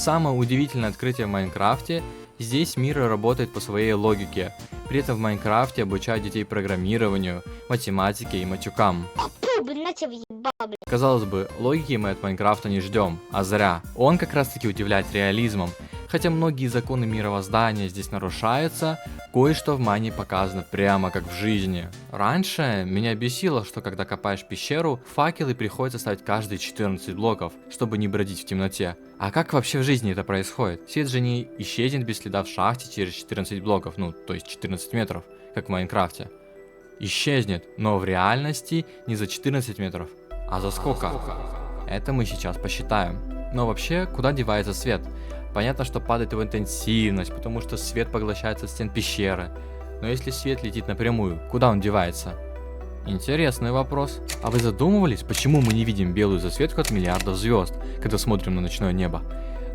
самое удивительное открытие в Майнкрафте, здесь мир работает по своей логике. При этом в Майнкрафте обучают детей программированию, математике и матюкам. Казалось бы, логики мы от Майнкрафта не ждем, а зря. Он как раз таки удивляет реализмом. Хотя многие законы мировоздания здесь нарушаются, кое-что в Майне показано прямо как в жизни. Раньше меня бесило, что когда копаешь пещеру, факелы приходится ставить каждые 14 блоков, чтобы не бродить в темноте. А как вообще в жизни это происходит? Свет же не исчезнет без следа в шахте через 14 блоков, то есть 14 метров, как в Майнкрафте. Исчезнет, но в реальности не за 14 метров, а за сколько? Это мы сейчас посчитаем. Но вообще, куда девается свет? Понятно, что падает его интенсивность, потому что свет поглощается от стен пещеры. Но если свет летит напрямую, куда он девается? Интересный вопрос. А вы задумывались, почему мы не видим белую засветку от миллиардов звезд, когда смотрим на ночное небо?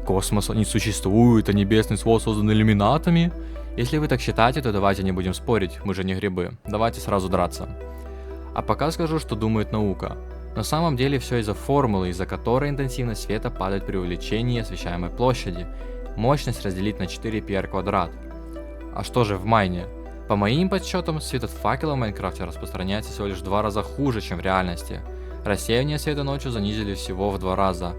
Космоса не существует, а небесный свод создан иллюминатами? Если вы так считаете, то давайте не будем спорить, мы же не грибы. Давайте сразу драться. А пока скажу, что думает наука. На самом деле все из-за формулы, из-за которой интенсивность света падает при увеличении освещаемой площади. Мощность разделить на 4πr квадрат. А что же в Майне? По моим подсчетам, свет от факела в Майнкрафте распространяется всего лишь в 2 раза хуже, чем в реальности. Рассеивание света ночью занизили всего в 2 раза.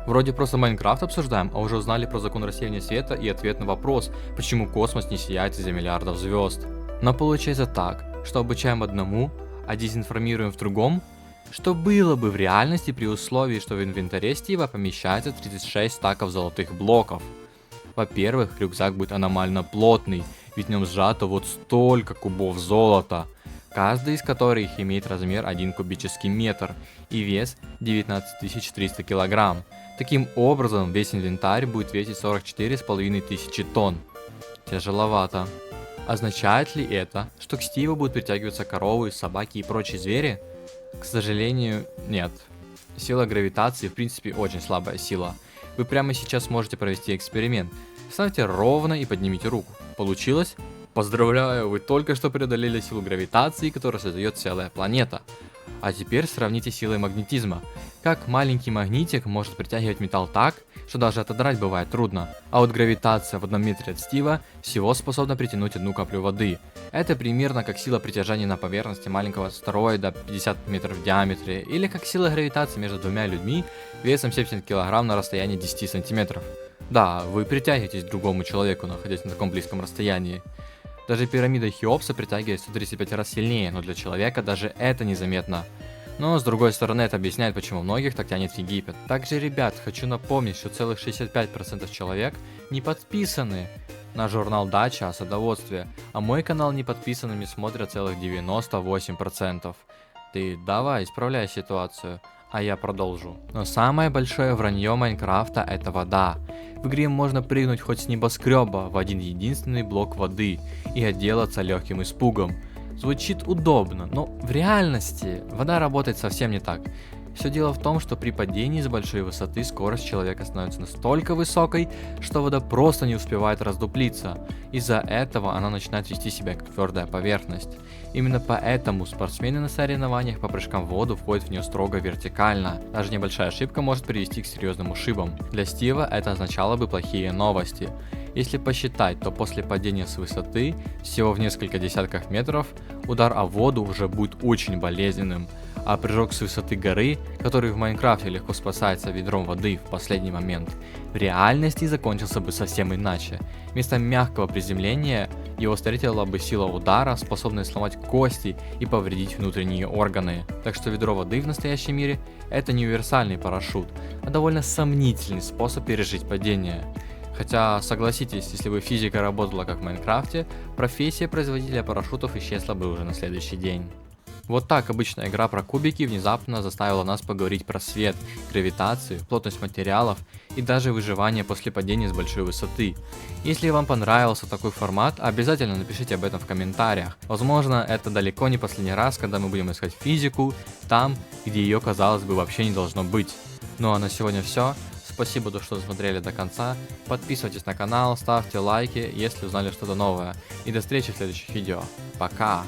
Вроде просто Майнкрафт обсуждаем, а уже узнали про закон рассеивания света и ответ на вопрос, почему космос не сияет из-за миллиардов звезд. Но получается так, что обучаем одному, а дезинформируем в другом. Что было бы в реальности при условии, что в инвентаре Стива помещается 36 стаков золотых блоков? Во-первых, рюкзак будет аномально плотный, ведь в нем сжато вот столько кубов золота, каждый из которых имеет размер 1 кубический метр и вес 19300 килограмм. Таким образом, весь инвентарь будет весить 44,5 тонн. Тяжеловато. Означает ли это, что к Стиву будут притягиваться коровы, собаки и прочие звери? К сожалению, нет. Сила гравитации в принципе очень слабая сила. Вы прямо сейчас можете провести эксперимент. Встаньте ровно и поднимите руку. Получилось? Поздравляю, вы только что преодолели силу гравитации, которую создает целая планета. А теперь сравните силой магнетизма. Как маленький магнитик может притягивать металл так, что даже отодрать бывает трудно. А вот гравитация в 1 метре от Стива всего способна притянуть 1 каплю воды. Это примерно как сила притяжения на поверхности маленького астероида 50 метров в диаметре, или как сила гравитации между двумя людьми весом 70 кг на расстоянии 10 сантиметров. Да, вы притягиваетесь к другому человеку, находясь на таком близком расстоянии. Даже пирамида Хеопса притягивает 135 раз сильнее, но для человека даже это незаметно. Но с другой стороны, это объясняет, почему многих так тянет в Египет. Также, ребят, хочу напомнить, что целых 65% человек не подписаны на журнал Дача о садоводстве, а мой канал не подписанными смотрят целых 98%. Ты давай, исправляй ситуацию, а я продолжу. Но самое большое вранье Майнкрафта — это вода. В игре можно прыгнуть хоть с небоскреба в один единственный блок воды и отделаться легким испугом. Звучит удобно, но в реальности вода работает совсем не так. Все дело в том, что при падении с большой высоты скорость человека становится настолько высокой, что вода просто не успевает раздуплиться. Из-за этого она начинает вести себя как твердая поверхность. Именно поэтому спортсмены на соревнованиях по прыжкам в воду входят в нее строго вертикально. Даже небольшая ошибка может привести к серьезным ушибам. Для Стива это означало бы плохие новости. Если посчитать, то после падения с высоты, всего в несколько десятков метров, удар о воду уже будет очень болезненным. А прыжок с высоты горы, который в Майнкрафте легко спасается ведром воды в последний момент, в реальности закончился бы совсем иначе. Вместо мягкого приземления его встретила бы сила удара, способная сломать кости и повредить внутренние органы. Так что ведро воды в настоящем мире — это не универсальный парашют, а довольно сомнительный способ пережить падение. Хотя, согласитесь, если бы физика работала как в Майнкрафте, профессия производителя парашютов исчезла бы уже на следующий день. Вот так обычная игра про кубики внезапно заставила нас поговорить про свет, гравитацию, плотность материалов и даже выживание после падения с большой высоты. Если вам понравился такой формат, обязательно напишите об этом в комментариях. Возможно, это далеко не последний раз, когда мы будем искать физику там, где ее, казалось бы, вообще не должно быть. Ну а на сегодня все. Спасибо, что досмотрели до конца. Подписывайтесь на канал, ставьте лайки, если узнали что-то новое. И до встречи в следующих видео. Пока!